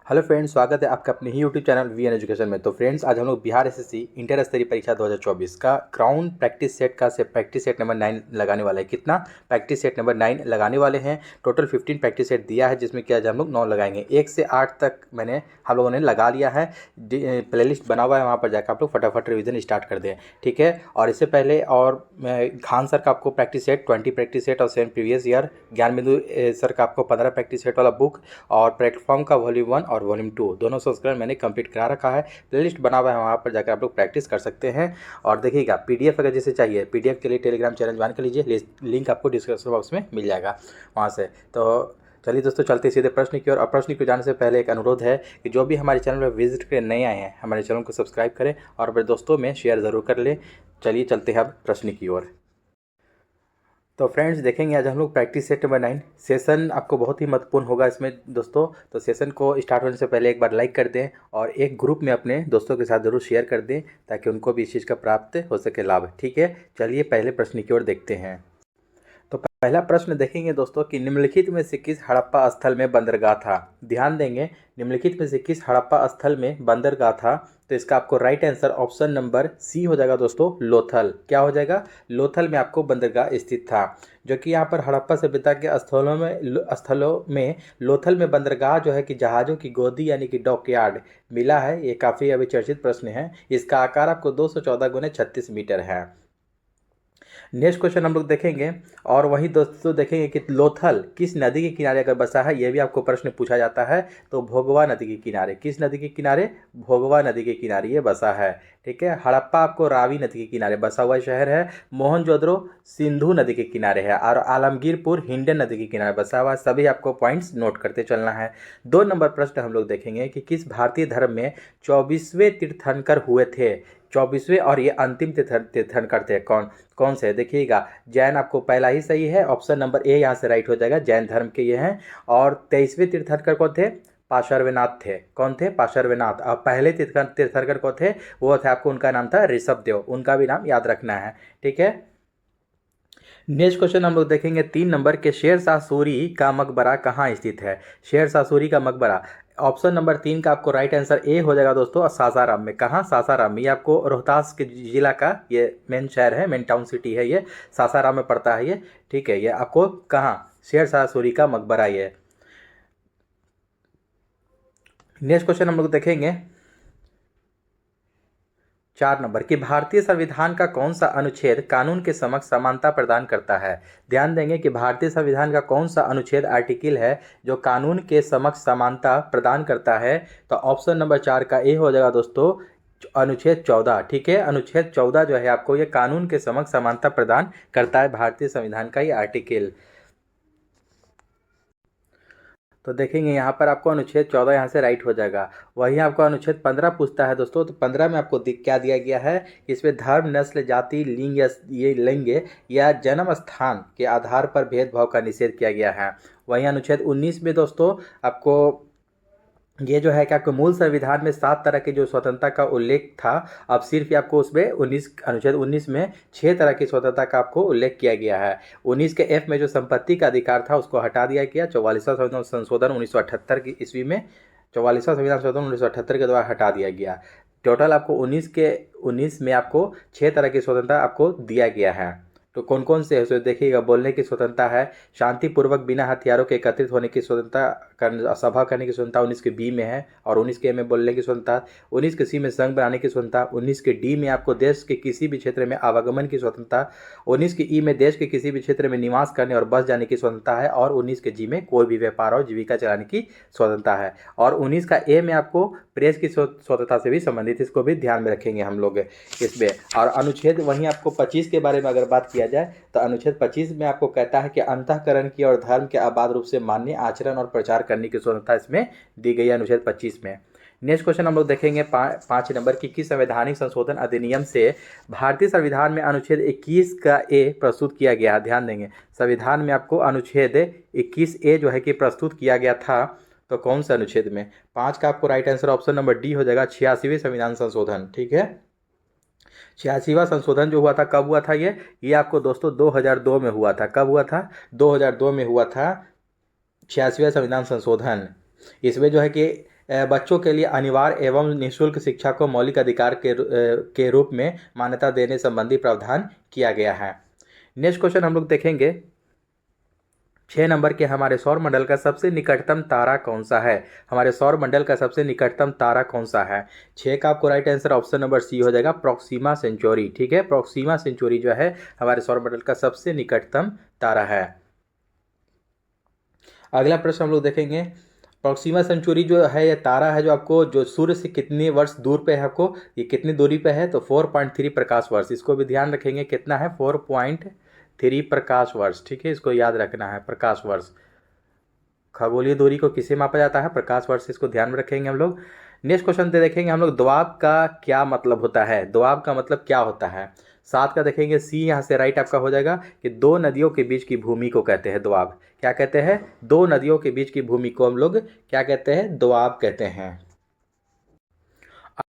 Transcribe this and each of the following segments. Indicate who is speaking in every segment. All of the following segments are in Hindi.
Speaker 1: हेलो फ्रेंड्स, स्वागत है आपका अपने ही YouTube channel V N education में। तो फ्रेंड्स, आज हम लोग बिहार एसएससी इंटर स्तरीय परीक्षा 2024 का ग्राउंड प्रैक्टिस सेट का प्रैक्टिस सेट नंबर 9 लगाने वाले हैं। कितना प्रैक्टिस सेट नंबर 9 लगाने वाले हैं? टोटल 15 प्रैक्टिस सेट दिया है, जिसमें क्या हम लोग 9 लगाएंगे। 1 से 8 तक हम लोगों ने लगा लिया है। प्लेलिस्ट बना हुआ है, वहाँ पर जाकर आप लोग फटाफट रिविजन स्टार्ट कर दें, ठीक है। और इससे पहले खान सर का आपको प्रैक्टिस सेट 20 प्रैक्टिस सेट और सेम प्रीवियस ईयर, ज्ञान बिंदु सर का आपको 15 प्रैक्टिस सेट वाला बुक और प्लेटफॉर्म का वॉल्यूम 1 और वॉल्यूम 2 दोनों संस्करण मैंने कंप्लीट करा रखा है। प्लेलिस्ट बना हुआ है, वहाँ पर जाकर आप लोग प्रैक्टिस कर सकते हैं। और देखिएगा, पीडीएफ अगर जैसे चाहिए, पीडीएफ के लिए टेलीग्राम चैनल ज्वाइन कर लीजिए, लिंक आपको डिस्क्रिप्शन बॉक्स में मिल जाएगा वहाँ से। तो चलिए दोस्तों, चलते सीधे प्रश्न की ओर। और प्रश्न की जाने से पहले एक अनुरोध है कि जो भी हमारे चैनल पर विजिट कर नए आए हैं, हमारे चैनल को सब्सक्राइब करें और अपने दोस्तों में शेयर ज़रूर कर लें। चलिए चलते हैं अब प्रश्न की ओर। तो फ्रेंड्स, देखेंगे आज हम लोग प्रैक्टिस सेट नंबर 9। सेशन आपको बहुत ही महत्वपूर्ण होगा इसमें दोस्तों। तो सेशन को स्टार्ट होने से पहले एक बार लाइक कर दें और एक ग्रुप में अपने दोस्तों के साथ ज़रूर शेयर कर दें, ताकि उनको भी इस चीज़ का प्राप्त हो सके लाभ, ठीक है। चलिए पहले प्रश्न की ओर देखते हैं। तो पहला प्रश्न देखेंगे दोस्तों कि निम्नलिखित में से किस हड़प्पा स्थल में बंदरगाह था? ध्यान देंगे, निम्नलिखित में से किस हड़प्पा स्थल में बंदरगाह था? तो इसका आपको right answer option number C हो जाएगा दोस्तों, लोथल। क्या हो जाएगा? लोथल में आपको बंदरगाह स्थित था, जो कि यहाँ पर हड़प्पा सभ्यता के स्थलों में लोथल में बंदरगाह जो है कि जहाज़ों की गोदी यानी कि डॉकयार्ड मिला है। ये काफ़ी अभी चर्चित प्रश्न है। इसका आकार आपको 214 गुने 36 मीटर है। नेक्स्ट क्वेश्चन हम लोग देखेंगे, और वहीं दोस्तों देखेंगे कि लोथल किस नदी के किनारे अगर बसा है, यह भी आपको प्रश्न पूछा जाता है। तो भोगवा नदी के किनारे। किस नदी के किनारे? भोगवा नदी के किनारे ये बसा है, ठीक है। हड़प्पा आपको रावी नदी के किनारे बसा हुआ शहर है। मोहनजोदड़ो सिंधु नदी के किनारे है। और आलमगीरपुर हिंडन नदी के किनारे बसा हुआ। सभी आपको पॉइंट्स नोट करते चलना है। 2 नंबर प्रश्न हम लोग देखेंगे कि किस भारतीय धर्म में 24वें तीर्थंकर हुए थे? 24वें और ये अंतिम तीर्थंकर थे। कौन कौन से? देखिएगा, जैन आपको पहला ही सही है, ऑप्शन नंबर ए यहाँ से राइट हो जाएगा। जैन धर्म के ये हैं। और 23वें तीर्थंकर कौन थे? पार्श्वनाथ थे। कौन थे? पार्श्वनाथ। और पहले तीर्थंकर कौन थे? वो थे आपको, उनका नाम था ऋषभदेव। उनका भी नाम याद रखना है, ठीक है। नेक्स्ट क्वेश्चन हम लोग देखेंगे 3 नंबर के शेरशाह सूरी का मकबरा कहाँ स्थित है? शेरशाह सूरी का मकबरा ऑप्शन नंबर 3 का आपको राइट आंसर ए हो जाएगा दोस्तों, सासाराम में। कहाँ? सासाराम में। ये आपको रोहतास के जिला का ये मेन शहर है, मेन टाउन सिटी है ये। सासाराम में पड़ता है ये, ठीक है। ये आपको कहाँ? शेरशाह सूरी का मकबरा ये। नेक्स्ट क्वेश्चन हम लोग देखेंगे 4 नंबर कि भारतीय संविधान का कौन सा अनुच्छेद कानून के समक्ष समानता प्रदान करता है? ध्यान देंगे कि भारतीय संविधान का कौन सा अनुच्छेद आर्टिकल है जो कानून के समक्ष समानता प्रदान करता है? तो ऑप्शन नंबर 4 का ए हो जाएगा दोस्तों, अनुच्छेद 14, ठीक है। अनुच्छेद 14 जो है आपको ये कानून के समक्ष समानता प्रदान करता है, भारतीय संविधान का ये आर्टिकल। तो देखेंगे यहाँ पर आपको अनुच्छेद 14 यहाँ से राइट हो जाएगा। वहीं आपको अनुच्छेद 15 पूछता है दोस्तों। तो 15 में आपको क्या दिया गया है? इसमें धर्म, नस्ल, जाति, लिंग या जन्म स्थान के आधार पर भेदभाव का निषेध किया गया है। वहीं अनुच्छेद 19 में दोस्तों आपको ये जो है कि आपके मूल संविधान में 7 तरह की जो स्वतंत्रता का उल्लेख था, अब सिर्फ आपको उसमें अनुच्छेद 19 में 6 तरह की स्वतंत्रता का आपको उल्लेख किया गया है। 19 के एफ में जो संपत्ति का अधिकार था उसको हटा दिया गया 44वां संविधान संशोधन 1978 की ईस्वी में। 44वां संविधान संशोधन 1978 के द्वारा हटा दिया गया। टोटल आपको 19 में आपको 6 तरह की स्वतंत्रता आपको दिया गया है। तो कौन कौन से है उसे देखिएगा। बोलने की स्वतंत्रता है, शांतिपूर्वक बिना हथियारों के एकत्रित होने की स्वतंत्रता, सभा करने की स्वतंत्रता 19 के बी में है। और 19 के ए में बोलने की स्वतंत्रता, 19 के सी में संघ बनाने की स्वतंत्रता, 19 के डी में आपको देश के किसी भी क्षेत्र में आवागमन की स्वतंत्रता, 19 के ई में देश के किसी भी क्षेत्र में निवास करने और बस जाने की स्वतंत्रता है। और 19 के जी में कोई भी व्यापार और जीविका चलाने की स्वतंत्रता है। और 19 का ए में आपको प्रेस की स्वतंत्रता से भी संबंधित, इसको भी ध्यान में रखेंगे हम लोग इसमें। और अनुच्छेद वहीं आपको 25 के बारे में अगर बात किया जाए तो अनुच्छेद 25 में आपको कहता है कि अंतःकरण की और धर्म के अबाध रूप से मान्य आचरण और प्रचार करने की स्वतंत्रता इसमें दी गई है अनुच्छेद 25 में। नेक्स्ट क्वेश्चन हम लोग देखेंगे 5 नंबर की किस संवैधानिक संशोधन अधिनियम से भारतीय संविधान में अनुच्छेद 21 का ए प्रस्तुत किया गया? ध्यान देंगे, संविधान में आपको अनुच्छेद 21 ए जो है कि प्रस्तुत किया गया था। तो कौन सा अनुच्छेद में? 5 का आपको right answer option number D हो जाएगा, 86वें संविधान संशोधन, ठीक है। 86वां संशोधन जो हुआ था कब हुआ था? ये आपको दोस्तों 2002 में हुआ था। कब हुआ था? 2002 में हुआ था 86वां संविधान संशोधन। इसमें जो है कि बच्चों के लिए अनिवार्य एवं निःशुल्क शिक्षा को मौलिक अधिकार के रूप में मान्यता देने संबंधी प्रावधान किया गया है। नेक्स्ट क्वेश्चन हम लोग देखेंगे 6 नंबर के, हमारे सौर मंडल का सबसे निकटतम तारा कौन सा है? हमारे सौर मंडल का सबसे निकटतम तारा कौन सा है? 6 का आपको right answer option number C हो जाएगा, प्रॉक्सिमा सेंचुरी। ठीक है, प्रॉक्सिमा सेंचुरी जो है हमारे सौर मंडल का सबसे निकटतम तारा है। अगला प्रश्न हम लोग देखेंगे, प्रॉक्सिमा सेंचुरी जो है ये तारा है जो आपको जो सूर्य से कितने वर्ष दूर पे है, आपको ये कितनी दूरी पे है? तो 4.3 प्रकाश वर्ष। इसको भी ध्यान रखेंगे, कितना है? 4.3 प्रकाश वर्ष। ठीक है, इसको याद रखना है, प्रकाश वर्ष। खगोलीय दूरी को किसे मापा जाता है? प्रकाश वर्ष। इसको ध्यान में रखेंगे हम लोग। नेक्स्ट क्वेश्चन पे देखेंगे हम लोग, द्वाब का क्या मतलब होता है? द्वाब का मतलब क्या होता है? 7 का देखेंगे, सी यहाँ से राइट आपका हो जाएगा कि दो नदियों के बीच की भूमि को कहते हैं द्वाब। क्या कहते हैं? दो नदियों के बीच की भूमि को हम लोग क्या कहते हैं? द्वाब कहते हैं।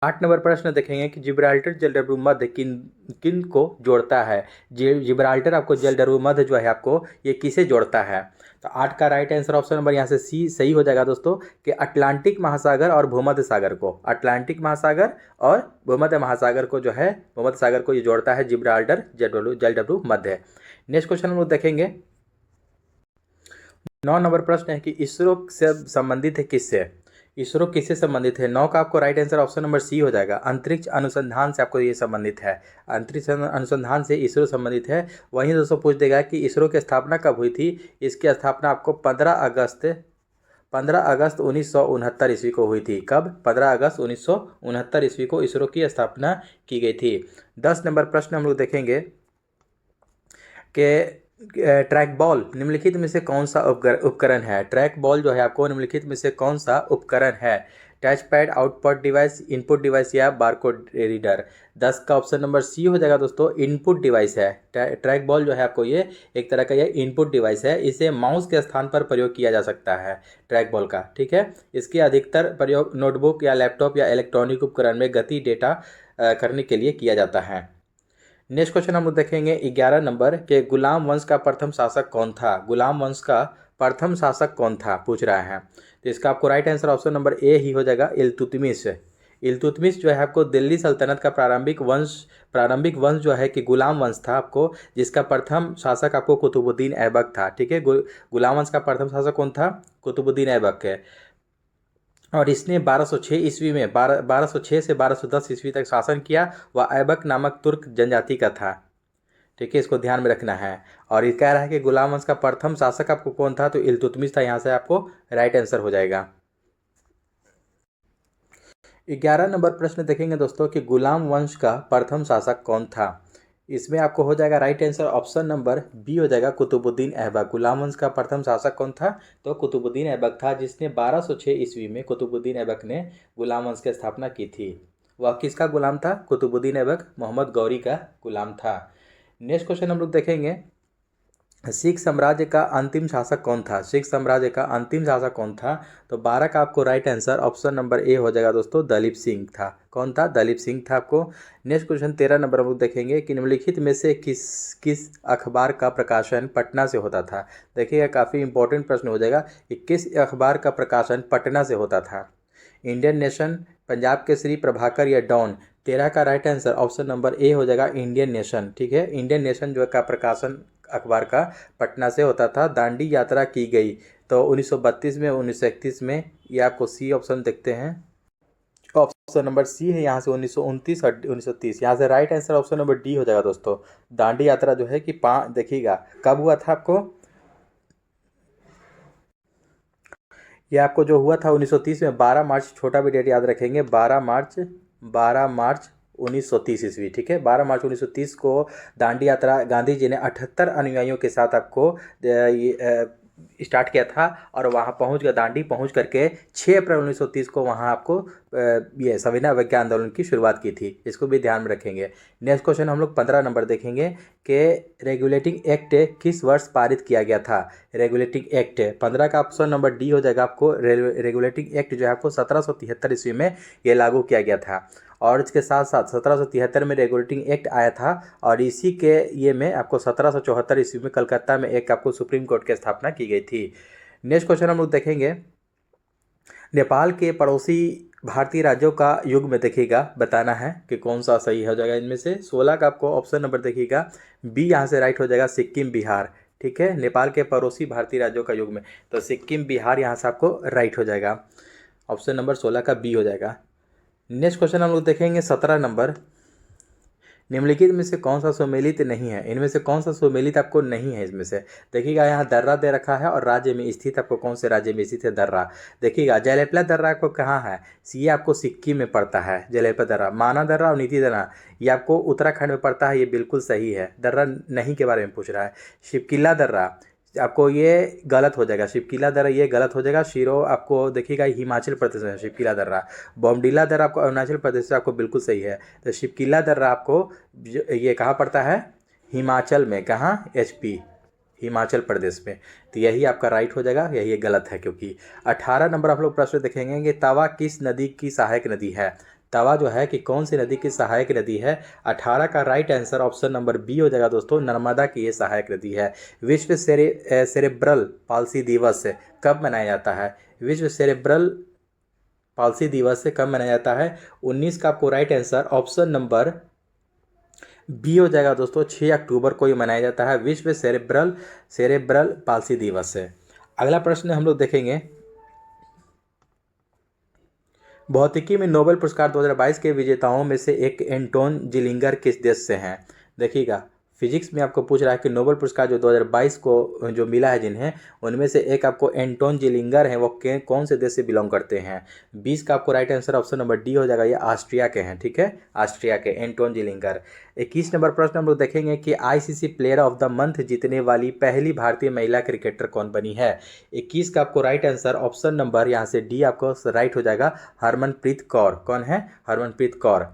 Speaker 1: 8 नंबर प्रश्न देखेंगे कि जिब्राल्टर जलडमरू मध्य किन किन को जोड़ता है? जिब्राल्टर आपको जलडमरू मध्य जो है आपको ये किसे जोड़ता है? तो 8 का राइट आंसर ऑप्शन नंबर यहाँ से सी सही हो जाएगा दोस्तों, कि अटलांटिक महासागर और भूमध्य सागर को, अटलांटिक महासागर और भूमध्य महासागर को जो है, भूमध्य सागर को ये जोड़ता है जिब्राल्टर जलडमरू मध्य। नेक्स्ट क्वेश्चन हम लोग देखेंगे 9 नंबर प्रश्न है कि इसरो से संबंधित है किससे? इसरो किससे संबंधित है? 9 का आपको right answer option number C हो जाएगा, अंतरिक्ष अनुसंधान से आपको ये संबंधित है। अंतरिक्ष अनुसंधान से इसरो संबंधित है। वहीं दोस्तों पूछ देगा कि इसरो की स्थापना कब हुई थी? इसकी स्थापना आपको 15 अगस्त 1969 ईस्वी को हुई थी। कब? 15 अगस्त 1969 ईस्वी को इसरो की स्थापना की गई थी। 10 नंबर प्रश्न हम लोग देखेंगे कि ट्रैक बॉल निम्नलिखित में से कौन सा उपकरण है? ट्रैक बॉल जो है आपको निम्नलिखित में से कौन सा उपकरण है? Touch pad, output device, input device या बारकोड रीडर? 10 का ऑप्शन नंबर सी हो जाएगा दोस्तों, इनपुट डिवाइस है। ट्रैक बॉल जो है आपको ये एक तरह का ये इनपुट डिवाइस है। इसे माउस के स्थान पर प्रयोग किया जा सकता है ट्रैक बॉल का। ठीक है, इसके अधिकतर प्रयोग नोटबुक या लैपटॉप या इलेक्ट्रॉनिक उपकरण में गति डेटा करने के लिए किया जाता है। नेक्स्ट क्वेश्चन हम लोग देखेंगे 11 नंबर के, गुलाम वंश का प्रथम शासक कौन था? गुलाम वंश का प्रथम शासक कौन था पूछ रहा है। तो इसका आपको right answer option number A ही हो जाएगा, इल्तुतमिश। इल्तुतमिश जो है आपको दिल्ली सल्तनत का प्रारंभिक वंश जो है कि गुलाम वंश था आपको, जिसका प्रथम शासक आपको कुतुबुद्दीन ऐबक था। ठीक है, गुलाम वंश का प्रथम शासक कौन था? कुतुबुद्दीन ऐबक है। और इसने 1206 ईस्वी में 1206 से 1210 ईस्वी तक शासन किया। वह ऐबक नामक तुर्क जनजाति का था। ठीक है, इसको ध्यान में रखना है। और ये कह रहा है कि गुलाम वंश का प्रथम शासक आपको कौन था? तो इल्तुतमिश था। यहाँ से आपको राइट आंसर हो जाएगा। 11 नंबर प्रश्न देखेंगे दोस्तों कि गुलाम वंश का प्रथम शासक कौन था? इसमें आपको हो जाएगा right answer option number B हो जाएगा, कुतुबुद्दीन ऐबक। गुलाम वंश का प्रथम शासक कौन था? तो कुतुबुद्दीन ऐबक था, जिसने 1206 ईस्वी में कुतुबुद्दीन ऐबक ने गुलाम वंश की स्थापना की थी। वह किसका गुलाम था? कुतुबुद्दीन ऐबक मोहम्मद गौरी का गुलाम था। नेक्स्ट क्वेश्चन हम लोग देखेंगे, सिख साम्राज्य का अंतिम शासक कौन था? सिख साम्राज्य का अंतिम शासक कौन था? तो 12 का आपको राइट आंसर ऑप्शन नंबर ए हो जाएगा दोस्तों, दलीप सिंह था। कौन था? दलीप सिंह था आपको। नेक्स्ट क्वेश्चन 13 नंबर हम लोग देखेंगे कि निम्नलिखित में से किस अखबार का प्रकाशन पटना से होता था? देखिएगा, काफ़ी इंपॉर्टेंट प्रश्न हो जाएगा कि किस अखबार का प्रकाशन पटना से होता था? इंडियन नेशन, पंजाब केसरी, प्रभाकर या डॉन? 13 का राइट आंसर ऑप्शन नंबर ए हो जाएगा, इंडियन नेशन। ठीक है, इंडियन नेशन जो का प्रकाशन अखबार का पटना से होता था। दांडी यात्रा की गई तो 1932 में, 1931 में। ये आपको सी ऑप्शन देखते हैं, ऑप्शन नंबर सी है यहाँ से 1929 और 1930। यहाँ से right answer option number D हो जाएगा दोस्तों। दांडी यात्रा जो है कि देखिएगा कब हुआ था आपको, ये आपको जो हुआ था 1930 में 12 मार्च, छोटा भी डेट याद रखेंगे, 12 मार्च 1930 ईस्वी। ठीक है, 12 मार्च 1930 को दांडी यात्रा गांधी जी ने 78 अनुयायियों के साथ आपको स्टार्ट किया था। और वहाँ पहुँच गया, दांडी पहुँच करके 6 अप्रैल 1930 को वहाँ आपको ये सविनय अवज्ञा आंदोलन की शुरुआत की थी। इसको भी ध्यान में रखेंगे। नेक्स्ट क्वेश्चन हम लोग 15 नंबर देखेंगे कि रेगुलेटिंग एक्ट किस वर्ष पारित किया गया था? रेगुलेटिंग एक्ट 15 का ऑप्शन नंबर डी हो जाएगा आपको। रेगुलेटिंग एक्ट जो है आपको 1773 ईस्वी में ये लागू किया गया था। और इसके साथ साथ 1773 में रेगुलेटिंग एक्ट आया था। और इसी के ये में आपको 1774 ईस्वी में कलकत्ता में एक आपको सुप्रीम कोर्ट की स्थापना की गई थी। नेक्स्ट क्वेश्चन हम लोग देखेंगे, नेपाल के पड़ोसी भारतीय राज्यों का युग्म देखिएगा, बताना है कि कौन सा सही हो जाएगा इनमें से। 16 का आपको ऑप्शन नंबर देखिएगा बी यहाँ से राइट हो जाएगा, सिक्किम बिहार। ठीक है, नेपाल के पड़ोसी भारतीय राज्यों का युग्म, तो सिक्किम बिहार यहाँ से आपको राइट हो जाएगा। ऑप्शन नंबर 16 का बी हो जाएगा। नेक्स्ट क्वेश्चन हम लोग देखेंगे 17 नंबर। निम्नलिखित में से कौन सा सुमेलित नहीं है, इनमें से कौन सा सुमेलित आपको नहीं है इसमें से। देखिएगा यहाँ दर्रा दे रखा है और राज्य में स्थित आपको कौन से राज्य में स्थित है दर्रा। देखिएगा जयलेपला दर्रा आपको कहाँ है, ये आपको सिक्किम में पड़ता है। जयलेपला दर्रा, माना दर्रा और नीति दर्रा ये आपको उत्तराखंड में पड़ता है, ये बिल्कुल सही है। दर्रा नहीं के बारे में पूछ रहा है। शिवकिला दर्रा आपको ये गलत हो जाएगा, शिवकिला दर्रा ये गलत हो जाएगा। शिरो आपको देखिएगा हिमाचल प्रदेश में है शिवकिला दर्रा। बॉमडिला दर्रा आपको अरुणाचल प्रदेश से आपको बिल्कुल सही है। तो शिवकिला दर्रा आपको ये कहाँ पड़ता है, हिमाचल में। कहाँ, एचपी, हिमाचल प्रदेश में। तो यही आपका राइट हो जाएगा, यही गलत है क्योंकि। 18 नंबर आप लोग प्रश्न देखेंगे कि तवा किस नदी की सहायक नदी है। तवा जो है कि कौन सी नदी की सहायक नदी है। 18 का right answer option number B हो जाएगा दोस्तों, नर्मदा की ये सहायक नदी है। विश्व सेरेब्रल पाल्सी दिवस कब मनाया जाता है। विश्व सेरेब्रल पाल्सी दिवस कब मनाया जाता है। 19 का आपको right answer option number B हो जाएगा दोस्तों, 6 अक्टूबर को ये मनाया जाता है, विश्व सेरेब्रल पाल्सी दिवस है। अगला प्रश्न हम लोग देखेंगे, भौतिकी में नोबेल पुरस्कार 2022 के विजेताओं में से एक एंटोन जिलिंगर किस देश से हैं। देखिएगा फिजिक्स में आपको पूछ रहा है कि नोबेल पुरस्कार जो 2022 को जो मिला है जिन्हें, उनमें से एक आपको एंटोन जिलिंगर है, वो कौन से देश से बिलोंग करते हैं। 20 का आपको right answer option number D हो जाएगा, ये ऑस्ट्रिया के हैं। ठीक है, ऑस्ट्रिया के एंटोन जिलिंगर। 21 नंबर प्रश्न हम लोग देखेंगे कि ICC player of the month जीतने वाली पहली भारतीय महिला क्रिकेटर कौन बनी है। 21 का आपको राइट आंसर ऑप्शन नंबर यहाँ से डी आपको राइट हो जाएगा, हरमनप्रीत कौर। कौन है, Harmanpreet Kaur.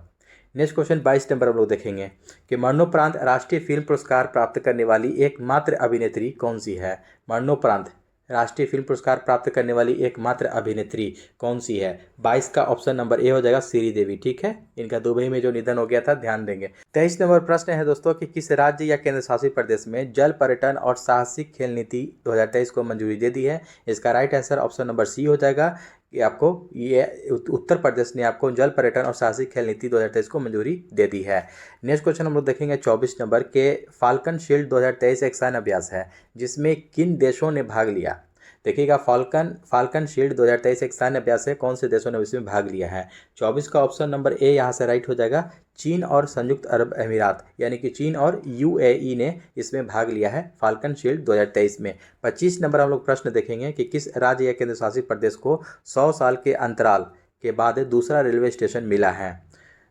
Speaker 1: Next question 22 number हम लोग देखेंगे कि मरणोपरांत राष्ट्रीय फिल्म पुरस्कार प्राप्त करने वाली एकमात्र अभिनेत्री कौन सी है। मरणोपरांत राष्ट्रीय फिल्म पुरस्कार प्राप्त करने वाली एकमात्र अभिनेत्री कौन सी है। 22 का ऑप्शन नंबर ए हो जाएगा, श्रीदेवी। ठीक है, इनका दुबई में जो निधन हो गया था, ध्यान देंगे। 23 नंबर प्रश्न है दोस्तों कि किस राज्य या केंद्र शासित प्रदेश में जल पर्यटन और साहसिक खेल नीति 2023 को मंजूरी दे दी है। इसका right answer option number C हो जाएगा कि आपको ये उत्तर प्रदेश ने आपको जल पर्यटन और साहसिक खेल नीति 2023 को मंजूरी दे दी है। नेक्स्ट क्वेश्चन हम लोग देखेंगे 24 नंबर के फाल्कन शील्ड 2023 एक सैन्य अभ्यास है जिसमें किन देशों ने भाग लिया। देखिएगा फाल्कन शील्ड 2023 एक सैन्य अभ्यास है, कौन से देशों ने इसमें भाग लिया है। 24 का ऑप्शन नंबर ए यहाँ से राइट हो जाएगा, चीन और संयुक्त अरब अमीरात, यानी कि चीन और यूएई ने इसमें भाग लिया है फाल्कन शील्ड 2023 में। 25 नंबर हम लोग प्रश्न देखेंगे कि किस राज्य या केंद्र शासित प्रदेश को 100 साल के अंतराल के बाद दूसरा रेलवे स्टेशन मिला है।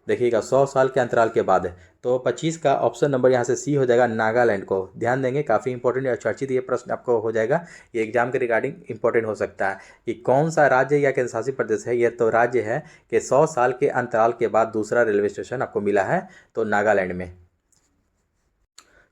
Speaker 1: देखिएगा 100 साल के अंतराल के बाद, तो 25 का ऑप्शन नंबर यहाँ से सी हो जाएगा, नागालैंड को। ध्यान देंगे, काफ़ी इंपॉर्टेंट और चर्चित ये प्रश्न आपको हो जाएगा, ये एग्जाम के रिगार्डिंग इंपॉर्टेंट हो सकता है कि कौन सा राज्य या केंद्र शासित प्रदेश है। ये तो राज्य है कि 100 साल के अंतराल के बाद दूसरा रेलवे स्टेशन आपको मिला है, तो नागालैंड में।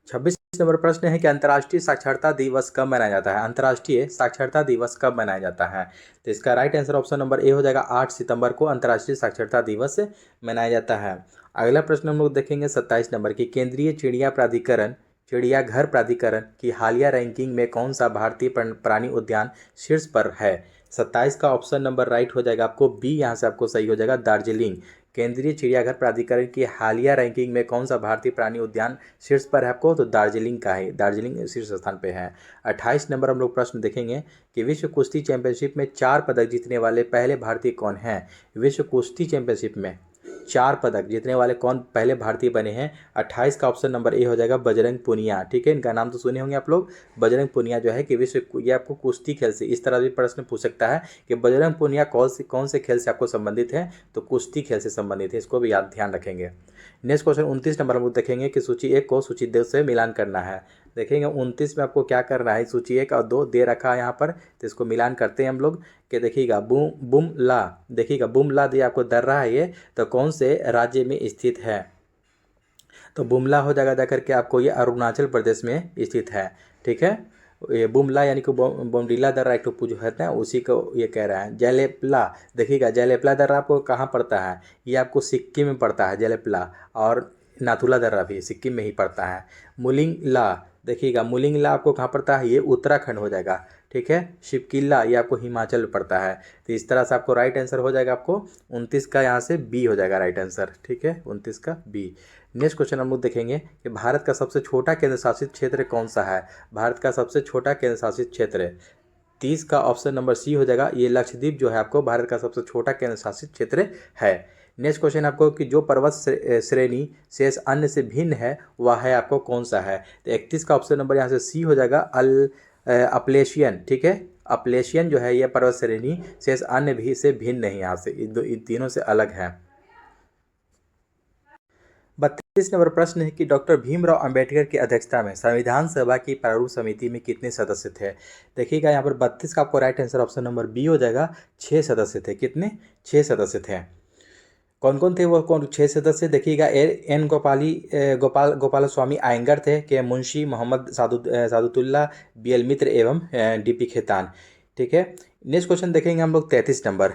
Speaker 1: 26 नंबर प्रश्न है कि अंतर्राष्ट्रीय साक्षरता दिवस कब मनाया जाता है। अंतर्राष्ट्रीय साक्षरता दिवस कब मनाया जाता है, तो इसका राइट आंसर ऑप्शन नंबर ए हो जाएगा, 8 सितंबर को अंतर्राष्ट्रीय साक्षरता दिवस मनाया जाता है। अगला प्रश्न हम लोग देखेंगे 27 नंबर की केंद्रीय चिड़ियाघर प्राधिकरण की हालिया रैंकिंग में कौन सा भारतीय प्राणी उद्यान शीर्ष पर है। 27 का ऑप्शन नंबर राइट हो जाएगा आपको बी, यहाँ से आपको सही हो जाएगा, दार्जिलिंग। केंद्रीय चिड़ियाघर प्राधिकरण की हालिया रैंकिंग में कौन सा भारतीय प्राणी उद्यान शीर्ष पर है आपको, तो दार्जिलिंग का है, दार्जिलिंग शीर्ष स्थान पे है। 28 नंबर हम लोग प्रश्न देखेंगे कि विश्व कुश्ती चैंपियनशिप में 4 पदक जीतने वाले पहले भारतीय कौन हैं। विश्व कुश्ती चैंपियनशिप में 4 पदक जीतने वाले कौन पहले भारतीय बने हैं। 28 का ऑप्शन नंबर ए हो जाएगा, बजरंग पुनिया। ठीक है, इनका नाम तो सुने होंगे आप लोग, बजरंग पुनिया जो है कि ये आपको कुश्ती खेल से इस तरह भी प्रश्न पूछ सकता है कि बजरंग पुनिया कौन से खेल से आपको संबंधित है, तो कुश्ती खेल से संबंधित है, इसको भी याद ध्यान रखेंगे। नेक्स्ट क्वेश्चन 29 नंबर हम लोग देखेंगे कि सूची 1 को सूची 2 से मिलान करना है। देखेंगे 29 में आपको क्या करना है, सूची 1 और 2 दे रखा है यहाँ पर, तो इसको मिलान करते हैं हम लोग कि देखिएगा बुमला, देखिएगा बुमला दिया आपको दर्रा है ये, तो कौन से राज्य में स्थित है, तो बुमला हो जाएगा जाकर के आपको ये अरुणाचल प्रदेश में स्थित है। ठीक है, ये बुमला यानी कि बोमडिला दर्रा एक पूछ है ना, उसी को ये कह रहा है। जयलेपला, देखिएगा जयलेपला दर्रा आपको कहाँ पड़ता है, ये आपको सिक्किम में पड़ता है जयलेपला, और नाथुला दर्रा भी सिक्किम में ही पड़ता है। मुलिंगला देखिएगा मुलिंगला आपको कहाँ पड़ता है, ये उत्तराखंड हो जाएगा। ठीक है, शिवकिला ये आपको हिमाचल में पड़ता है। तो इस तरह से आपको राइट आंसर हो जाएगा आपको 29 का यहाँ से बी हो जाएगा राइट आंसर। ठीक है, 29 का बी। नेक्स्ट क्वेश्चन हम लोग देखेंगे कि भारत का सबसे छोटा केंद्र शासित क्षेत्र कौन सा है। भारत का सबसे छोटा केंद्र शासित क्षेत्र 30 का ऑप्शन नंबर सी हो जाएगा। ये लक्षद्वीप जो है आपको भारत का सबसे छोटा केंद्र शासित क्षेत्र है। नेक्स्ट क्वेश्चन आपको कि जो पर्वत श्रेणी शेष अन्य से भिन्न है वह है आपको कौन सा है। तो 31 का ऑप्शन नंबर यहाँ से सी हो जाएगा, अपलेशियन। ठीक है, अपलेशियन जो है यह पर्वत श्रेणी शेष अन्य भी से भिन्न नहीं, यहाँ से इन तीनों से अलग है। 32 नंबर प्रश्न है कि डॉक्टर भीमराव अंबेडकर की अध्यक्षता में संविधान सभा की प्रारूप समिति में कितने सदस्य थे। देखिएगा यहाँ पर 32 का आपको right answer option number B हो जाएगा, 6 सदस्य थे। कितने, 6 सदस्य थे। कौन कौन थे वो, कौन 6 सदस्य, देखिएगा एन गोपाल स्वामी आयंगर थे, के मुंशी मोहम्मद सादुतुल्ला, BL मित्र एवं DP खेतान। ठीक है, नेक्स्ट क्वेश्चन देखेंगे हम लोग 33 नंबर।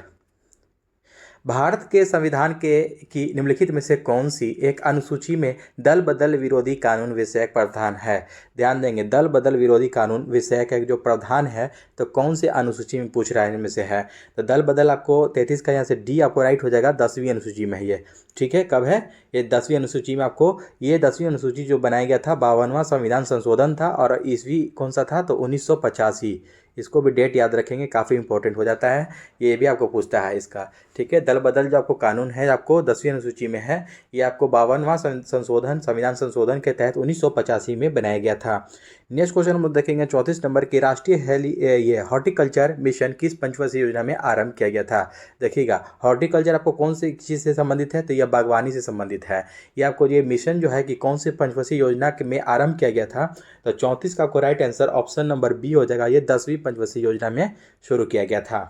Speaker 1: भारत के संविधान के की निम्नलिखित में से कौन सी एक अनुसूची में दल बदल विरोधी कानून विषयक प्रावधान है। ध्यान देंगे, दल बदल विरोधी कानून विषयक एक जो प्रावधान है तो कौन से अनुसूची में पूछ रहा है इनमें से है। तो दल बदल आपको 33 का यहाँ से डी आपको राइट हो जाएगा, 10वीं अनुसूची में है ये। ठीक है, कब है ये, 10वीं अनुसूची में आपको, ये 10वीं अनुसूची जो बनाया गया था 52वां संविधान संशोधन था और ईस्वी कौन सा था, तो 1985। इसको भी डेट याद रखेंगे, काफ़ी इंपॉर्टेंट हो जाता है, ये भी आपको पूछता है इसका। ठीक है, दल बदल जो आपको कानून है आपको 10वीं अनुसूची में है, ये आपको 52वां संशोधन संविधान संशोधन के तहत 1985 में बनाया गया था। नेक्स्ट क्वेश्चन हम लोग देखेंगे 34 नंबर की राष्ट्रीय हॉर्टिकल्चर मिशन किस पंचवर्षीय योजना में आरंभ किया गया था। देखिएगा हॉर्टिकल्चर आपको कौन सी चीज़ से संबंधित है, तो यह बागवानी से संबंधित है। ये आपको ये मिशन जो है कि कौन से पंचवर्षीय योजना में आरंभ किया गया था, तो 34 का आपको right answer option number B हो जाएगा, ये 10वीं पंचवर्षीय योजना में शुरू किया गया था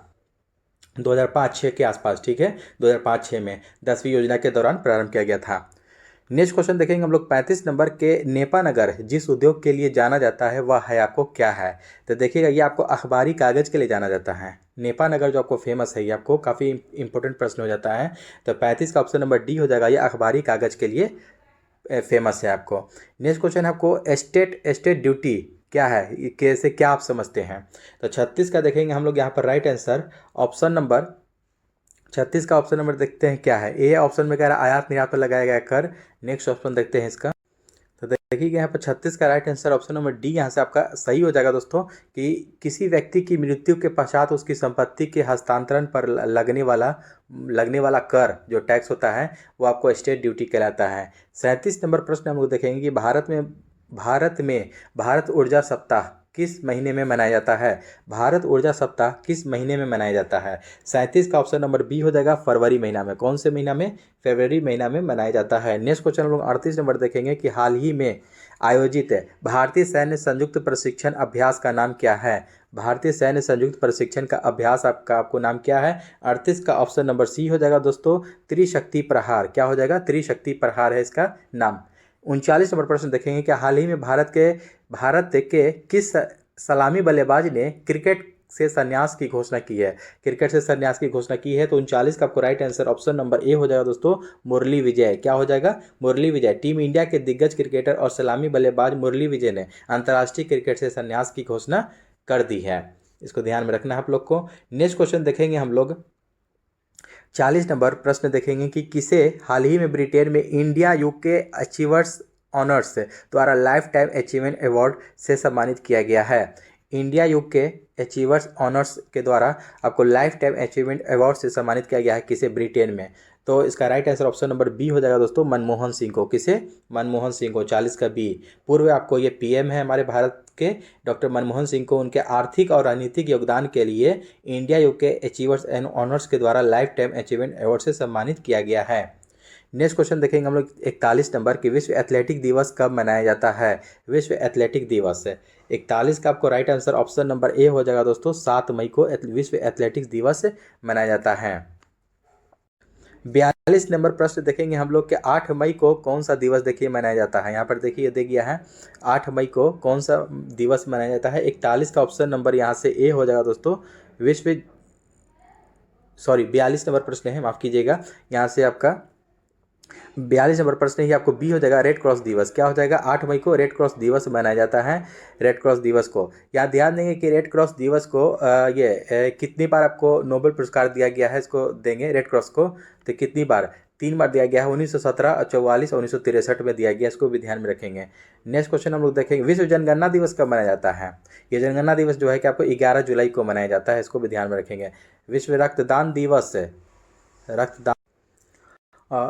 Speaker 1: 2005-06 के आसपास। ठीक है, 2005-06 में 10वीं योजना के दौरान प्रारंभ किया गया था। नेक्स्ट क्वेश्चन देखेंगे हम लोग 35 नंबर के नेपानगर जिस उद्योग के लिए जाना जाता है वह है आपको क्या है। तो देखिएगा ये आपको अखबारी कागज़ के लिए जाना जाता है। नेपानगर जो आपको फेमस है, ये आपको काफ़ी इंपॉर्टेंट प्रश्न हो जाता है। तो 35 का ऑप्शन नंबर डी हो जाएगा, ये अखबारी कागज़ के लिए फेमस है आपको। नेक्स्ट क्वेश्चन है आपको एस्टेट ड्यूटी क्या है, ये कैसे, क्या आप समझते हैं। तो 36 का देखेंगे हम लोग यहाँ पर राइट आंसर ऑप्शन नंबर 36 का ऑप्शन नंबर देखते हैं क्या है। ए ऑप्शन में कह रहा है आयात निर्यात पर लगाया गया कर। नेक्स्ट ऑप्शन देखते हैं इसका, तो देखिए यहाँ पर 36 का right answer option number D यहाँ से आपका सही हो जाएगा दोस्तों, कि किसी व्यक्ति की मृत्यु के पश्चात उसकी संपत्ति के हस्तांतरण पर लगने वाला कर जो टैक्स होता है वो आपको एस्टेट ड्यूटी कहलाता है। 37 नंबर प्रश्न हम लोग देखेंगे कि भारत ऊर्जा सप्ताह किस महीने में मनाया जाता है। भारत ऊर्जा सप्ताह किस महीने में मनाया जाता है। 37 का ऑप्शन नंबर बी हो जाएगा, फरवरी महीना में। कौन से महीना में, फरवरी महीना में मनाया जाता है। नेक्स्ट क्वेश्चन हम लोग 38 नंबर देखेंगे कि हाल ही में आयोजित भारतीय सैन्य संयुक्त प्रशिक्षण अभ्यास का नाम क्या है। भारतीय सैन्य संयुक्त प्रशिक्षण का अभ्यास आपको नाम क्या है। 38 का ऑप्शन नंबर सी हो जाएगा दोस्तों, त्रिशक्ति प्रहार। क्या हो जाएगा, त्रिशक्ति प्रहार है इसका नाम। 39 नंबर प्रश्न देखेंगे कि हाल ही में भारत के किस सलामी बल्लेबाज ने क्रिकेट से संन्यास की घोषणा की है। क्रिकेट से संन्यास की घोषणा की है, तो 39 का आपको राइट आंसर ऑप्शन नंबर ए हो जाएगा दोस्तों, मुरली विजय। क्या हो जाएगा, मुरली विजय। टीम इंडिया के दिग्गज क्रिकेटर और सलामी बल्लेबाज मुरली विजय ने अंतर्राष्ट्रीय क्रिकेट से संन्यास की घोषणा कर दी है। इसको ध्यान में रखना है आप लोग को। नेक्स्ट क्वेश्चन देखेंगे हम लोग 40 नंबर प्रश्न देखेंगे कि किसे हाल ही में ब्रिटेन में इंडिया यूके अचीवर्स ऑनर्स द्वारा लाइफ टाइम अचीवमेंट अवार्ड से सम्मानित किया गया है। इंडिया यूके अचीवर्स ऑनर्स के द्वारा आपको लाइफ टाइम अचीवमेंट अवार्ड से सम्मानित किया गया है किसे, ब्रिटेन में। तो इसका right answer option number B हो जाएगा दोस्तों, मनमोहन सिंह को। किसे, मनमोहन सिंह को। 40 का बी। पूर्व आपको ये पीएम है हमारे भारत के, डॉक्टर मनमोहन सिंह को उनके आर्थिक और राजनीतिक योगदान के लिए India UK achievers and honours के द्वारा लाइफ टाइम अचीवमेंट अवार्ड से सम्मानित किया गया है। नेक्स्ट क्वेश्चन देखेंगे हम लोग 41 नंबर की विश्व एथलेटिक दिवस कब मनाया जाता है। विश्व एथलेटिक दिवस 41 का आपको राइट आंसर ऑप्शन नंबर ए हो जाएगा दोस्तों, 7 मई को विश्व एथलेटिक्स दिवस मनाया जाता है। 42 नंबर प्रश्न देखेंगे हम लोग कि 8 मई को कौन सा दिवस देखिए मनाया जाता है। यहाँ पर देखिए दे गया है 8 मई को कौन सा दिवस मनाया जाता है। 41 का ऑप्शन नंबर यहाँ से ए हो जाएगा दोस्तों, 42 नंबर प्रश्न है, माफ़ कीजिएगा। यहाँ से आपका 42 नंबर प्रश्न ही आपको बी हो जाएगा, रेड क्रॉस दिवस। क्या हो जाएगा? 8 मई को रेड क्रॉस दिवस मनाया जाता है। रेड क्रॉस दिवस को यहाँ ध्यान देंगे कि रेड क्रॉस दिवस को कितनी बार आपको नोबेल पुरस्कार दिया गया है, इसको देंगे रेड क्रॉस को, तो कितनी बार? 3 बार दिया गया है, 1917, 44 और 1963 में दिया गया, इसको भी ध्यान में रखेंगे। नेक्स्ट क्वेश्चन हम लोग देखेंगे, विश्व जनगणना दिवस कब मनाया जाता है? ये जनगणना दिवस जो है कि आपको 11 जुलाई को मनाया जाता है, इसको भी ध्यान में रखेंगे। विश्व रक्तदान दिवस, रक्तदान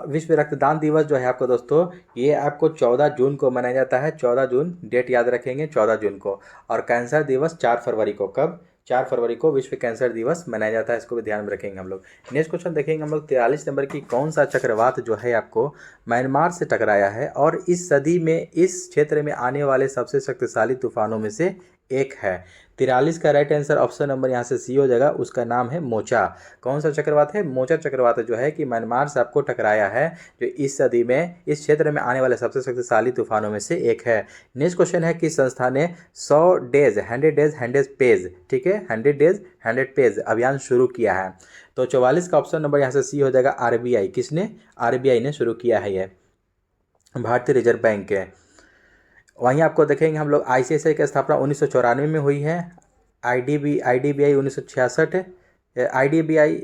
Speaker 1: विश्व रक्तदान दिवस जो है आपको दोस्तों, ये आपको 14 जून को मनाया जाता है। 14 जून डेट याद रखेंगे, 14 जून को। और कैंसर दिवस 4 फरवरी को। कब? 4 फरवरी को विश्व कैंसर दिवस मनाया जाता है, इसको भी ध्यान में रखेंगे हम लोग। नेक्स्ट क्वेश्चन देखेंगे हम लोग, 43 नंबर की, कौन सा चक्रवात जो है आपको म्यांमार से टकराया है और इस सदी में इस क्षेत्र में आने वाले सबसे शक्तिशाली तूफानों में से एक है? 43 का राइट आंसर ऑप्शन नंबर यहाँ से सी हो जाएगा, उसका नाम है मोचा। कौन सा चक्रवात है? मोचा चक्रवात जो है कि म्यांमार से आपको टकराया है, जो इस सदी में इस क्षेत्र में आने वाले सबसे शक्तिशाली तूफानों में से एक है। नेक्स्ट क्वेश्चन है कि संस्था ने 100 डेज 100 डेज 100 पेज, ठीक है, 100 डेज 100 पेज अभियान शुरू किया है। तो 44 का ऑप्शन नंबर यहाँ से सी हो जाएगा, आरबीआई। किसने? आरबीआई ने शुरू किया है, ये भारतीय रिजर्व बैंक के। वहीं आपको देखेंगे हम लोग, आईसीआईसीआई की स्थापना 1994 में हुई है। आईडीबीआई 1966। आईडीबीआई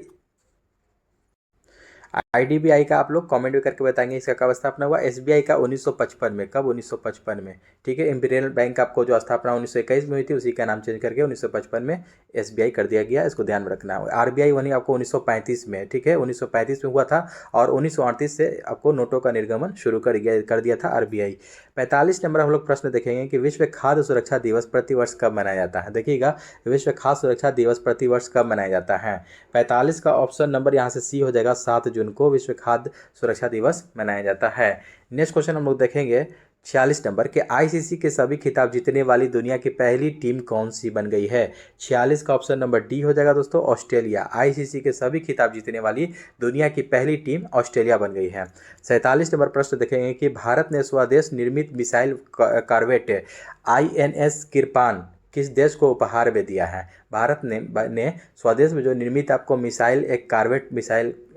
Speaker 1: आईडीबीआई का आप लोग कमेंट भी करके बताएंगे इसका कब स्थापना हुआ। एसबीआई का 1955 में। कब? 1955 में, ठीक है। इंपीरियल बैंक आपको जो स्थापना 1921 में हुई थी, उसी का नाम चेंज करके 1955 में एसबीआई कर दिया गया, इसको ध्यान में रखना है। आरबीआई वहीं आपको 1935 में, ठीक है, 1935 में हुआ था और 1938 से आपको नोटों का निर्गमन शुरू कर दिया था आरबीआई। 45 नंबर हम लोग प्रश्न देखेंगे कि विश्व खाद्य सुरक्षा दिवस प्रतिवर्ष कब मनाया जाता है? देखिएगा, विश्व खाद्य सुरक्षा दिवस प्रतिवर्ष कब मनाया जाता है? 45 का ऑप्शन नंबर यहाँ से सी हो जाएगा, 7 जून को विश्व खाद्य सुरक्षा दिवस मनाया जाता है। नेक्स्ट क्वेश्चन हम लोग देखेंगे 46 नंबर के, आईसीसी के सभी खिताब जीतने वाली दुनिया की पहली टीम कौन सी बन गई है? 46 का ऑप्शन नंबर डी हो जाएगा दोस्तों, ऑस्ट्रेलिया। आईसीसी के सभी खिताब जीतने वाली दुनिया की पहली टीम ऑस्ट्रेलिया बन गई है। 47 नंबर प्रश्न देखेंगे कि भारत ने स्वदेश निर्मित मिसाइल कॉर्वेट आईएनएस किरपान किस देश को उपहार में दिया है? भारत ने स्वदेश में जो निर्मित आपको मिसाइल, एक कार्वेट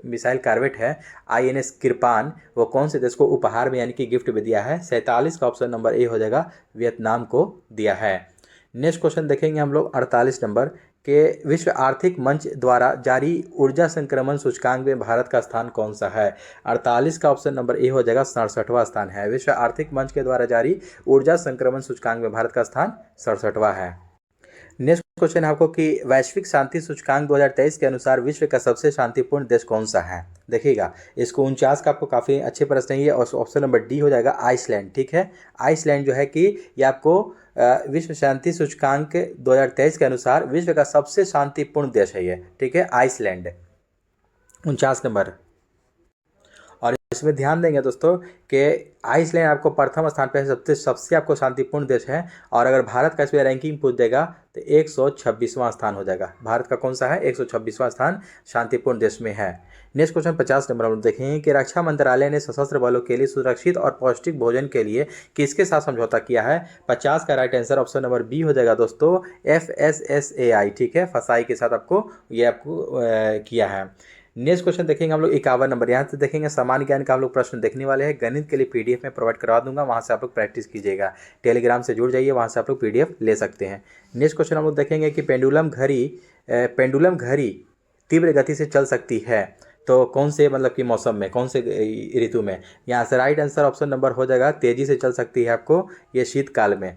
Speaker 1: मिसाइल कार्वेट है आईएनएस किरपान, वो कौन से देश को उपहार में यानी कि गिफ्ट में दिया है? 47 का ऑप्शन नंबर ए हो जाएगा, वियतनाम को दिया है। नेक्स्ट क्वेश्चन देखेंगे हम लोग 48 नंबर के, विश्व आर्थिक मंच द्वारा जारी ऊर्जा संक्रमण सूचकांक में भारत का स्थान कौन सा है? 48 का ऑप्शन नंबर ए हो जाएगा, 67वां स्थान है। विश्व आर्थिक मंच के द्वारा जारी ऊर्जा संक्रमण सूचकांक में भारत का स्थान 67वां है। नेक्स्ट क्वेश्चन है आपको कि वैश्विक शांति सूचकांक 2023 के अनुसार विश्व का सबसे शांतिपूर्ण देश कौन सा है? देखिएगा, इसको 49 का आपको काफ़ी अच्छे प्रश्न है, और ऑप्शन नंबर डी हो जाएगा, आइसलैंड, ठीक है। आइसलैंड जो है कि ये आपको विश्व शांति सूचकांक 2023 के अनुसार विश्व का सबसे शांतिपूर्ण देश है ये, ठीक है, आइसलैंड, 49 नंबर। और इसमें ध्यान देंगे दोस्तों कि आइसलैंड आपको प्रथम स्थान पे सबसे आपको शांतिपूर्ण देश है, और अगर भारत का इसमें रैंकिंग पूछ देगा तो 126वां स्थान हो जाएगा। भारत का कौन सा है? 126वां स्थान शांतिपूर्ण देश में है। नेक्स्ट क्वेश्चन 50 नंबर हम देखेंगे कि रक्षा मंत्रालय ने सशस्त्र बलों के लिए सुरक्षित और पौष्टिक भोजन के लिए किसके साथ समझौता किया है? 50 का right answer option number B हो जाएगा दोस्तों, FSSAI, ठीक है, फसाई के साथ आपको किया है। नेक्स्ट क्वेश्चन देखेंगे हम लोग 51 नंबर, यहाँ से देखेंगे सामान्य ज्ञान का हम लोग प्रश्न देखने वाले हैं। गणित के लिए पीडीएफ में प्रोवाइड करवा दूंगा, वहाँ से आप लोग प्रैक्टिस कीजिएगा। टेलीग्राम से जुड़ जाइए, वहाँ से आप लोग पीडीएफ ले सकते हैं। नेक्स्ट क्वेश्चन हम लोग देखेंगे कि पेंडुलम घड़ी तीव्र गति से चल सकती है तो कौन से मतलब कि मौसम में, कौन से ऋतु में? यहाँ से राइट आंसर ऑप्शन नंबर हो जाएगा, तेजी से चल सकती है आपको ये शीतकाल में,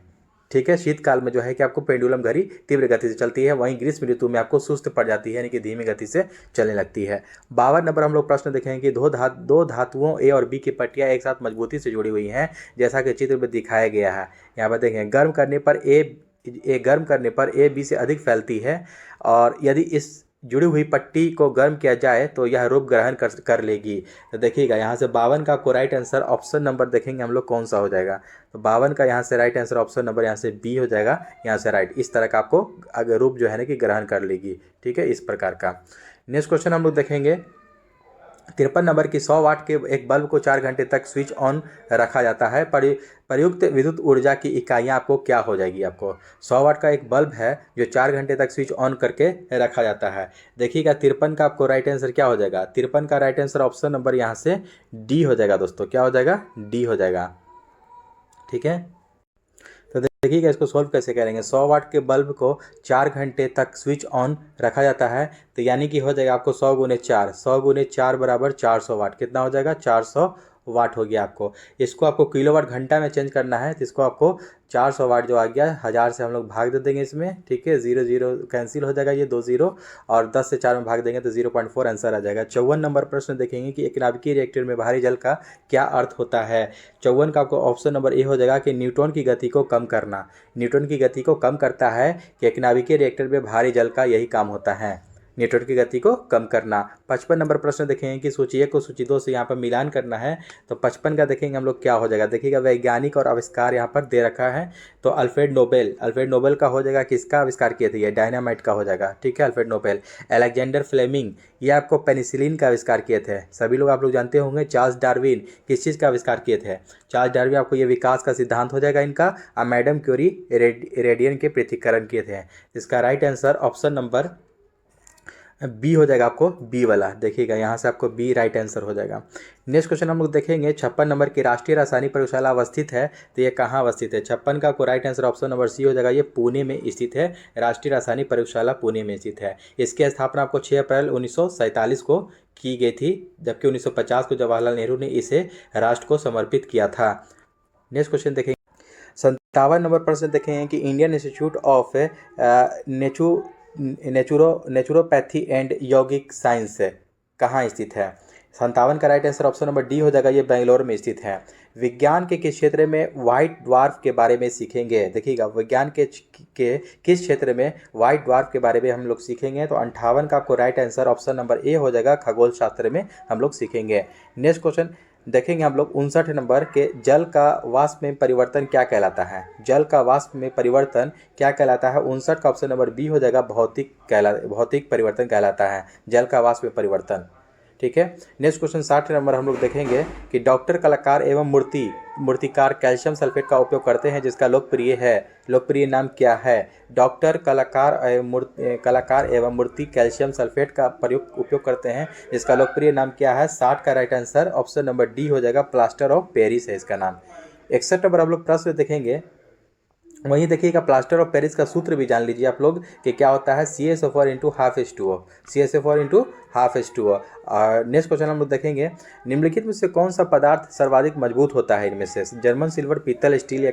Speaker 1: ठीक है। शीतकाल में जो है कि आपको पेंडुलम घड़ी तीव्र गति से चलती है, वहीं ग्रीष्म ऋतु में आपको सुस्त पड़ जाती है, यानी कि धीमी गति से चलने लगती है। 52 नंबर हम लोग प्रश्न देखेंगे कि दो धातुओं ए और बी की पट्टियां एक साथ मजबूती से जुड़ी हुई हैं, जैसा कि चित्र में दिखाया गया है। यहाँ पर देखें, गर्म करने पर ए बी से अधिक फैलती है, और यदि इस जुड़ी हुई पट्टी को गर्म किया जाए तो यह रूप ग्रहण कर लेगी। तो देखिएगा, यहाँ से 52 का आपको राइट आंसर ऑप्शन नंबर देखेंगे हम लोग कौन सा हो जाएगा। तो 52 का यहाँ से राइट आंसर ऑप्शन नंबर यहाँ से बी हो जाएगा, यहाँ से राइट। इस तरह का आपको अगर रूप जो है ना कि ग्रहण कर लेगी, ठीक है, इस प्रकार का। नेक्स्ट क्वेश्चन हम लोग देखेंगे 53 नंबर की 100 वाट के एक बल्ब को 4 घंटे तक स्विच ऑन रखा जाता है। प्रयुक्त विद्युत ऊर्जा की इकाइयाँ आपको क्या हो जाएगी? आपको 100 वाट का एक बल्ब है जो 4 घंटे तक स्विच ऑन करके रखा जाता है। देखिएगा 53 का आपको राइट आंसर क्या हो जाएगा? 53 का राइट आंसर ऑप्शन नंबर यहाँ से डी हो जाएगा दोस्तों। क्या हो जाएगा? डी हो जाएगा। ठीक है, तो देखिएगा इसको सॉल्व कैसे करेंगे। 100 वाट के बल्ब को 4 घंटे तक स्विच ऑन रखा जाता है, तो यानी कि हो जाएगा आपको 100 गुने 4, 100 गुने 4 बराबर 400 वाट। कितना हो जाएगा? 400 वाट हो गया आपको। इसको आपको किलोवाट घंटा में चेंज करना है, तो इसको आपको 400 वाट जो आ गया 1000 से हम लोग भाग दे देंगे इसमें। ठीक है, 0 0 कैंसिल हो जाएगा, ये 2 0, और 10 से 4 में भाग देंगे तो 0.4 आंसर आ जाएगा। 54 नंबर प्रश्न देखेंगे कि एक नाभिकीय रिएक्टर में भारी जल का क्या अर्थ होता है? 54 का आपको ऑप्शन नंबर ए हो जाएगा कि न्यूट्रॉन की गति को कम करना। न्यूट्रॉन की गति को कम करता है कि एक नाभिकीय रिएक्टर में भारी जल का यही काम होता है, न्यूट्रॉन की गति को कम करना। 55 नंबर प्रश्न देखेंगे कि सूची 1 को सूची 2 से यहाँ पर मिलान करना है, तो 55 का देखेंगे हम लोग क्या हो जाएगा। देखिएगा वैज्ञानिक और आविष्कार यहाँ पर दे रखा है, तो अल्फ्रेड नोबेल का हो जाएगा। किसका आविष्कार किए थे? ये डायनामाइट का हो जाएगा। ठीक है, अल्फ्रेड नोबेल। अलेक्जेंडर फ्लेमिंग, ये आपको पेनिसिलिन का आविष्कार किए थे। सभी लोग आप लोग जानते होंगे। चार्ल्स डार्विन किस चीज़ का आविष्कार किए थे? चार्ल्स डार्विन आपको ये विकास का सिद्धांत हो जाएगा इनका। और मैडम क्यूरी रेडियन के पृथक्करण किए थे। इसका right answer option number B हो जाएगा, आपको बी वाला। देखिएगा यहाँ से आपको बी राइट आंसर हो जाएगा। नेक्स्ट क्वेश्चन हम लोग देखेंगे 56 नंबर की राष्ट्रीय रासायनिक प्रयोगशाला अवस्थित है, तो ये कहाँ अवस्थित है? 56 का आपको right answer option number C हो जाएगा, ये पुणे में स्थित है। राष्ट्रीय रासायनिक प्रयोगशाला पुणे में स्थित है। इसकी स्थापना आपको 6 अप्रैल 1947 को की गई थी, जबकि 1950 को जवाहरलाल नेहरू ने इसे राष्ट्र को समर्पित किया था। नेक्स्ट क्वेश्चन देखेंगे 57 नंबर प्रश्न देखेंगे कि Indian institute of naturopathy and यौगिक साइंस कहाँ स्थित है? 57 का right answer option number D हो जाएगा, ये बेंगलोर में स्थित है। विज्ञान के किस क्षेत्र में व्हाइट ड्वार्फ के बारे में सीखेंगे? देखिएगा विज्ञान के किस क्षेत्र में व्हाइट ड्वार्फ के बारे में हम लोग सीखेंगे, तो 58 का आपको राइट आंसर ऑप्शन नंबर ए हो जाएगा, खगोल शास्त्र में हम लोग सीखेंगे। नेक्स्ट क्वेश्चन देखेंगे हम लोग 59 नंबर के जल का वाष्प में परिवर्तन क्या कहलाता है? जल का वाष्प में परिवर्तन क्या कहलाता है? 59 का ऑप्शन नंबर बी हो जाएगा, भौतिक परिवर्तन कहलाता है जल का वाष्प में परिवर्तन। ठीक है, नेक्स्ट क्वेश्चन 60 नंबर हम लोग देखेंगे कि डॉक्टर, कलाकार एवं मूर्तिकार कैल्शियम सल्फेट का उपयोग करते हैं, जिसका लोकप्रिय नाम क्या है? डॉक्टर, कलाकार एवं मूर्ति कैल्शियम सल्फेट का उपयोग करते हैं, जिसका लोकप्रिय नाम क्या है? 60 का right answer option number D हो जाएगा, प्लास्टर ऑफ पेरिस है इसका नाम। 61 नंबर हम लोग प्रश्न देखेंगे, वहीं देखिएगा प्लास्टर ऑफ पेरिस का सूत्र भी जान लीजिए आप लोग कि क्या होता है। CaSO4 into half H2O, CaSO4 into half H2O। और नेक्स्ट क्वेश्चन हम लोग देखेंगे, निम्नलिखित में से कौन सा पदार्थ सर्वाधिक मजबूत होता है? इनमें से जर्मन सिल्वर, पीतल, स्टील या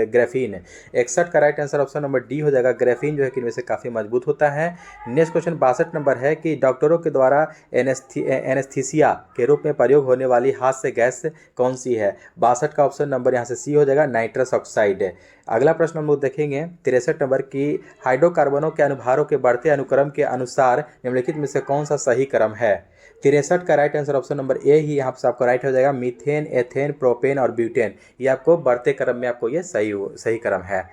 Speaker 1: ग्रेफीन? 61 का right answer option number D हो जाएगा, ग्रेफीन जो है कि इनमें से काफ़ी मजबूत होता है। नेक्स्ट क्वेश्चन 62 नंबर है कि डॉक्टरों के द्वारा एनेस्थीसिया के रूप में प्रयोग होने वाली हास्य गैस कौन सी है? 62 का ऑप्शन नंबर यहाँ से सी हो जाएगा, नाइट्रस ऑक्साइड। अगला प्रश्न हम लोग देखेंगे 63 नंबर की हाइड्रोकार्बनों के अनुभारों के बढ़ते अनुक्रम के अनुसार निम्नलिखित में से कौन सा सही क्रम है? 63 का right answer option number A ही यहाँ से आपको राइट हो जाएगा, मीथेन, एथेन, प्रोपेन और ब्यूटेन। ये आपको बढ़ते क्रम में आपको ये सही क्रम है।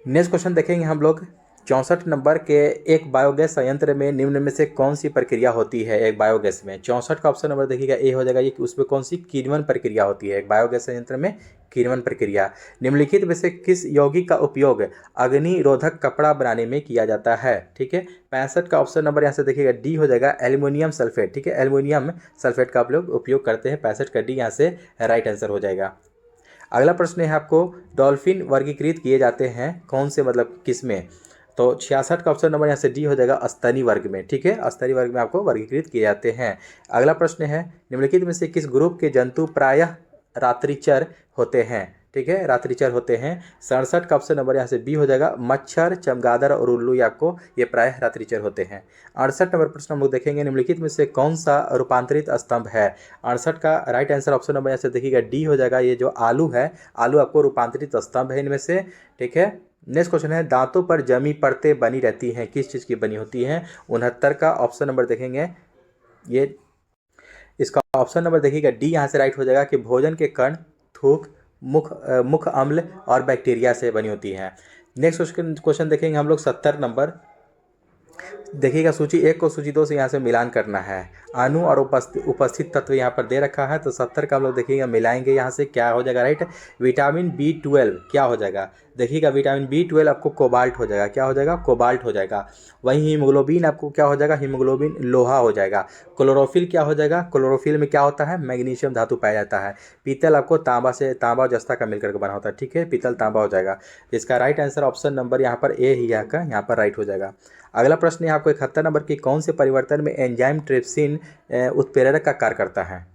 Speaker 1: नेक्स्ट क्वेश्चन देखेंगे हम लोग 64 नंबर के एक बायोगैस संयंत्र में निम्न में से कौन सी प्रक्रिया होती है? एक बायोगैस में 64 का ऑप्शन नंबर देखिएगा ए हो जाएगा, ये कि उसमें कौन सी किण्वन प्रक्रिया होती है? एक बायोगैस संयंत्र में किण्वन प्रक्रिया। निम्नलिखित में से किस यौगिक का उपयोग अग्निरोधक कपड़ा बनाने में किया जाता है? ठीक है, 65 का ऑप्शन नंबर यहाँ से देखिएगा डी हो जाएगा, एल्युमिनियम सल्फेट। ठीक है, एल्युमिनियम सल्फेट का आप लोग उपयोग करते हैं, 65 का डी यहाँ से राइट आंसर हो जाएगा। अगला प्रश्न है आपको, डॉल्फिन वर्गीकृत किए जाते हैं कौन से, मतलब किस में? तो 66 का ऑप्शन नंबर यहाँ से डी हो जाएगा, स्तनी वर्ग में। ठीक है, स्तनी वर्ग में आपको वर्गीकृत किए जाते हैं। अगला प्रश्न है, निम्नलिखित में से किस ग्रुप के जंतु प्रायः रात्रिचर होते हैं? ठीक है, रात्रिचर होते हैं। 67 का ऑप्शन नंबर यहाँ से बी हो जाएगा, मच्छर, चमगादड़ और उल्लू आपको ये प्रायः रात्रिचर होते हैं। 68 नंबर प्रश्न हम लोग देखेंगे, निम्नलिखित में से कौन सा रूपांतरित स्तंभ है? 68 का राइट आंसर ऑप्शन नंबर यहाँ से देखिएगा डी हो जाएगा, ये जो आलू है, आलू आपको रूपांतरित स्तंभ है इनमें से। ठीक है, नेक्स्ट क्वेश्चन है, दांतों पर जमी परतें बनी रहती हैं, किस चीज़ की बनी होती हैं? 69 का ऑप्शन नंबर देखेंगे, ये इसका ऑप्शन नंबर देखिएगा डी यहाँ से राइट हो जाएगा कि भोजन के कण, थूक, मुख अम्ल और बैक्टीरिया से बनी होती हैं। नेक्स्ट क्वेश्चन देखेंगे हम लोग 70 नंबर देखिएगा सूची 1 को सूची 2 से यहाँ से मिलान करना है। अणु और उपस्थित तत्व यहाँ पर दे रखा है, तो 70 का हम लोग देखिएगा मिलाएंगे यहाँ से, क्या हो जाएगा राइट। विटामिन B12 क्या हो जाएगा, देखिएगा विटामिन B12 आपको कोबाल्ट हो जाएगा, क्या हो जाएगा, कोबाल्ट हो जाएगा। वहीं हीमोग्लोबिन आपको क्या हो जाएगा, हीमोग्लोबिन लोहा हो जाएगा। क्लोरोफिल क्या हो जाएगा, क्लोरोफिल में क्या होता है, मैग्नीशियम धातु पाया जाता है। पीतल आपको तांबा और जस्ता का मिलकर के बना होता है, ठीक है, पीतल तांबा हो जाएगा। इसका राइट आंसर ऑप्शन नंबर यहाँ पर ए ही यहाँ पर राइट हो जाएगा। अगला प्रश्न है आपको 71 नंबर की, कौन से परिवर्तन में एंजाइम ट्रिप्सिन उत्प्रेरक का कार्य करता है।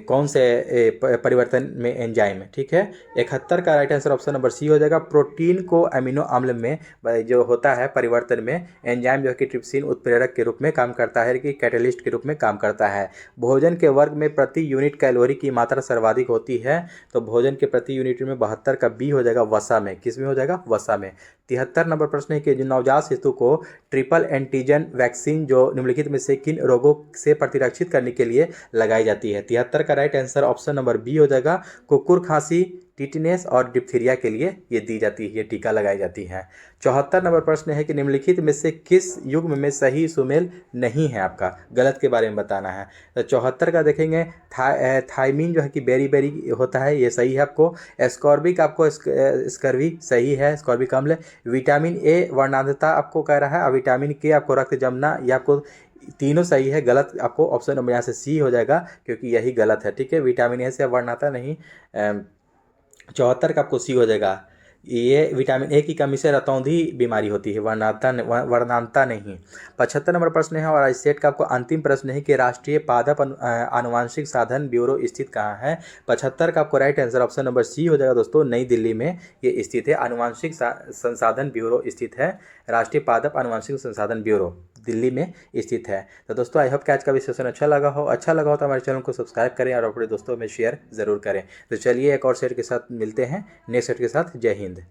Speaker 1: कौन से परिवर्तन में एंजाइम, ठीक है। 71 का right answer option number C हो जाएगा। प्रोटीन को अमीनो अम्ल में जो होता है परिवर्तन में एंजाइम जो है कि ट्रिप्सिन उत्प्रेरक के रूप में काम करता है, कि कैटलिस्ट के रूप में काम करता है। भोजन के वर्ग में प्रति यूनिट कैलोरी की मात्रा सर्वाधिक होती है, तो भोजन के प्रति यूनिट में 72 का बी हो जाएगा, वसा में। किस में हो जाएगा, वसा में। 73 नंबर प्रश्न है कि नवजात शिशु को ट्रिपल एंटीजन वैक्सीन जो निम्नलिखित में से किन रोगों से प्रतिरक्षित करने के लिए लगाई जाती है। 73 का right answer option number B हो जाएगा। कुकुर खांसी, टिटनेस और डिप्थीरिया के लिए ये दी जाती है, ये टीका लगाई जाती है। 74 नंबर प्रश्न है कि निम्नलिखित में से किस युग्म में सही सुमेल नहीं है, आपका गलत के बारे में बताना है। तो 74 का देखेंगे थायमीन जो है कि बेरी बेरी होता है, ये सही है आपको। एस्कॉर्बिक आपको स्कर्वी सही है, स्कॉर्बिक अम्ल। विटामिन ए वर्णांधता आपको कह रहा है, और विटामिन के आपको रक्त जमना, ये आपको तीनों सही है। गलत आपको ऑप्शन नंबर यहाँ से सी हो जाएगा, क्योंकि यही गलत है, ठीक है। विटामिन ए से वर्णाता नहीं, 74 का आपको सी हो जाएगा। ये विटामिन ए की कमी से रतौंधी बीमारी होती है, वर्णांता नहीं। 75 नंबर प्रश्न है और इस सेट का आपको अंतिम प्रश्न है कि राष्ट्रीय पादप आनुवांशिक साधन ब्यूरो स्थित कहाँ है। 75 का आपको right answer option number C हो जाएगा दोस्तों, नई दिल्ली में ये स्थित है। आनुवांशिक संसाधन ब्यूरो स्थित है, राष्ट्रीय पादप आनुवांशिक संसाधन ब्यूरो दिल्ली में स्थित है। तो दोस्तों आई होप कि आज का विश्लेषण अच्छा लगा हो तो हमारे चैनल को सब्सक्राइब करें और अपने दोस्तों में शेयर ज़रूर करें। तो चलिए एक और सेट के साथ मिलते हैं, नेक्स्ट सेट के साथ। जय हिंद।